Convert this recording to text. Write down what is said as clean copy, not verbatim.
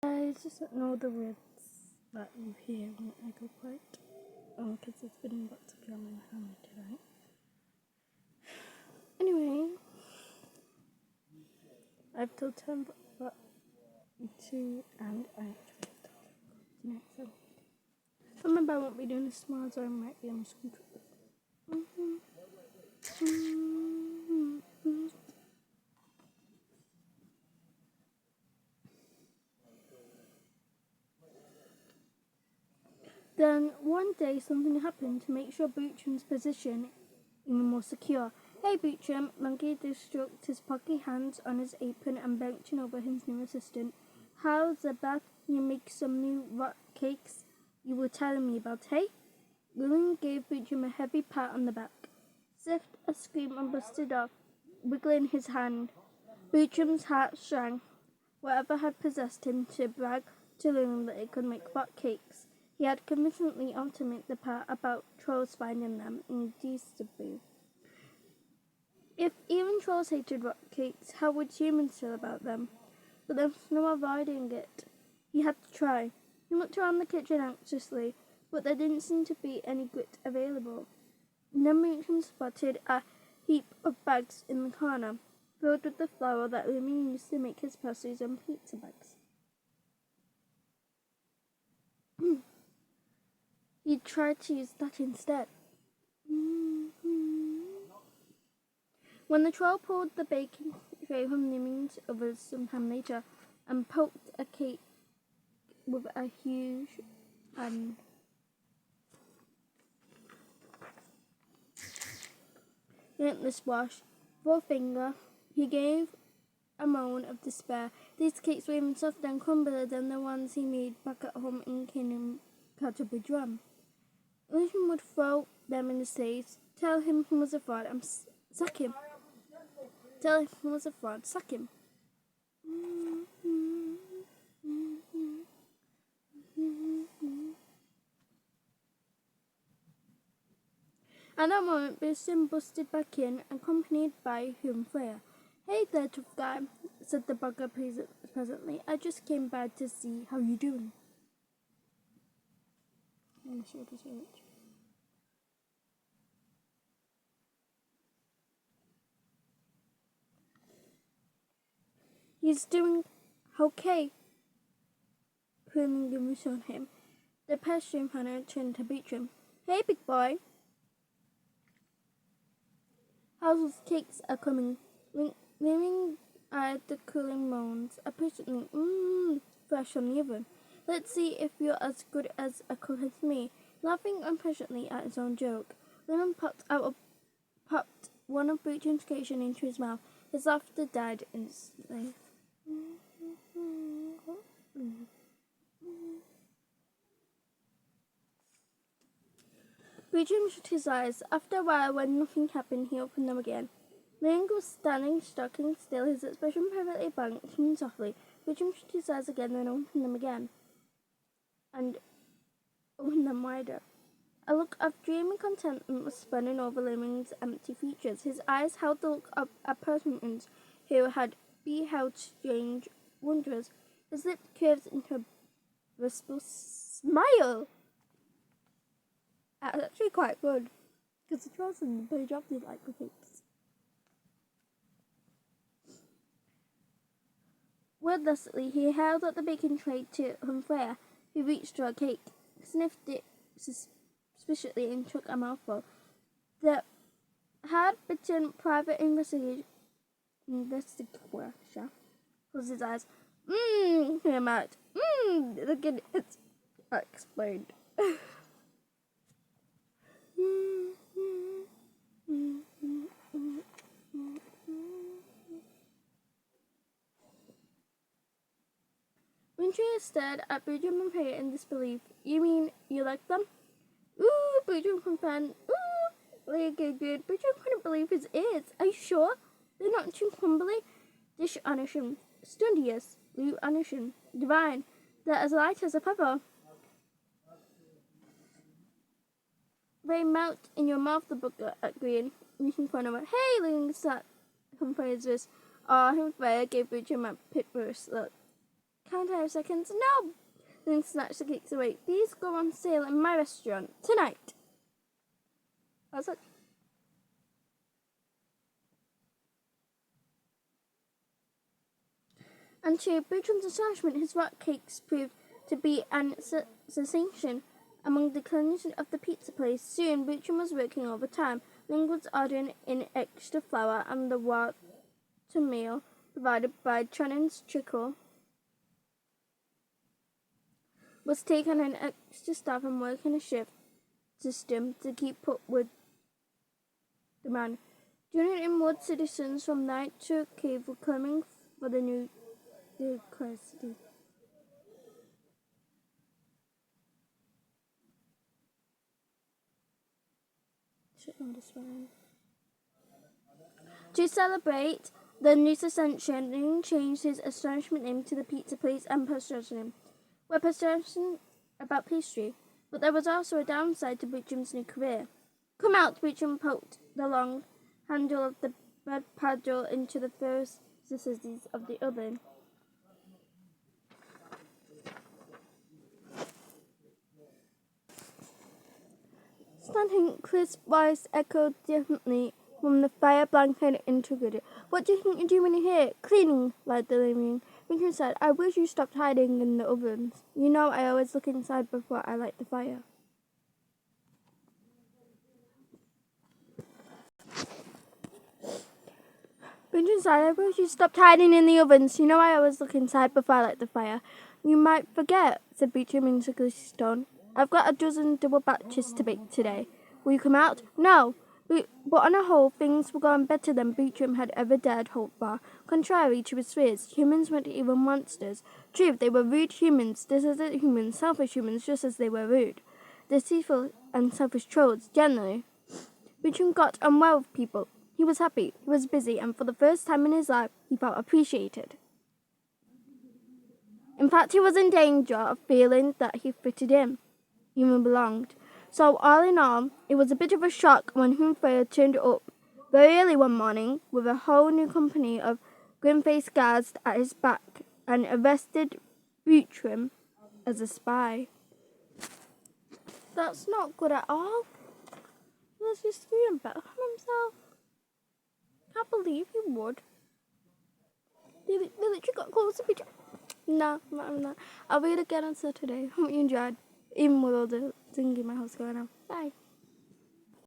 Guys, just ignore the words that you hear when I go quiet. Because it's been about to kill my hammer today. Anyway, I've told him what to, and I actually have told him so remember, I won't be doing this tomorrow, so I might be on some trouble. Then one day something happened to make sure Bootram's position even more secure. Hey Bootram, Monkey stroked his pocky hands on his apron and benching over his new assistant. How's the bath? You make some new rock cakes you were telling me about, hey? William gave Bootram a heavy pat on the back. Zift a scream and busted off, wiggling his hand. Bootram's heart shrank. Whatever had possessed him to brag to William that it could make rock cakes. He had convincingly optimised the part about trolls finding them indecisible. If even trolls hated rock cakes, how would humans feel about them? But there was no avoiding it. He had to try. He looked around the kitchen anxiously, but there didn't seem to be any grit available. Then Mootram spotted a heap of bags in the corner, filled with the flour that Lumen used to make his pastries and pizza bags. He tried to use that instead. When the troll pulled the baking tray from Lumen's oven sometime later and poked a cake with a huge and relentless wash, forefinger, he gave a moan of despair. These cakes were even softer and crumblier than the ones he made back at home in Chatper drum. Lucian would throw them in his face, tell him he was a fraud, and sack him. Tell him he was a fraud, sack him. At that moment, Bisson busted back in, accompanied by Freya. Hey there, tough guy, said the bugger presently. I just came by to see how you're doing. He's doing okay, pulling was on him. The pastry hunter turned to Bootram. Hey, big boy. House's cakes are coming. Leaning at the cooling moans, apparently fresh from the oven. Let's see if you're as good as a cook as me. Laughing impatiently at his own joke, Lemon popped one of Bootram's cakes into his mouth. His laughter died instantly. Bootram shut his eyes. After a while, when nothing happened, he opened them again. Ling was standing stock still, his expression perfectly blank, and softly. Bootram shut his eyes again, then opened them again. And opened them wider. A look of dreamy contentment was spreading over Lemming's empty features. His eyes held the look of a person who had beheld strange wonders. His lips curved into a blissful smile. That's actually quite good, because the trolls in the page obviously like the cakes. Wordlessly, he held out the baking tray to Freya, who reached for a cake, sniffed it suspiciously, and took a mouthful. The hard-bitten private investigator closed his eyes. He remarked. Look at it. I explained. Winter stared at Bootram and Freya in disbelief. You mean you like them? Ooh, Bootram confirmed. Ooh, Leah good. Bootram couldn't believe his ears. Are you sure? They're not too crumbly? Dish Anishin. Stundious. Lou Anishin. Divine. They're as light as a feather. They melt in your mouth, the booker agreed. Reaching for another. Hey, Ling sat from Freya's wrist. Freya gave Bootram a pit burst look. Count 5 seconds. No! Then snatched the cakes away. These go on sale in my restaurant tonight. What's that? And to Bertram's astonishment, his rock cakes proved to be an sensation among the clinicians of the pizza place. Soon, Bertram was working overtime. Ling was ordering in extra flour, and the watermeal provided by Channing's Trickle was taken an extra staff and working a shift system to keep up with demand. Junior and Wood citizens from night to cave were coming for the new university. To celebrate the news ascension, Ling changed his establishment name to the Pizza Place and Pastation, where pastation about pastry. But there was also a downside to Bertram's new career. Come out, Bertram poked the long handle of the bread paddle into the furnaces of the oven. Stanton, Chris' voice echoed differently from the fire-blanketed integrated. What do you think you're doing here? Cleaning, lied the living. Bertram said, I wish you stopped hiding in the ovens. You know I always look inside before I light the fire. Bertram said, I wish you stopped hiding in the ovens. You know I always look inside before I light the fire. You might forget, said Bertram in English tone. I've got a dozen double batches to bake today. Will you come out? No. But on the whole, things were going better than Bertram had ever dared hope for. Contrary to his fears, humans weren't even monsters. True, they were rude humans, deserted humans, selfish humans, just as they were rude. Deceitful and selfish trolls, generally. Bertram got on well with people. He was happy, he was busy, and for the first time in his life, he felt appreciated. In fact, he was in danger of feeling that he fitted in, even belonged. So all in all, it was a bit of a shock when Humphrey turned up very early one morning with a whole new company of grim-faced guards at his back and arrested Bertram as a spy. That's not good at all. Let's just feeling better from himself. Can't believe he would. They literally got close to Bertram. No, not. I'll read again on Saturday. Hope you enjoyed. Even with all the thing in my house going on. Bye.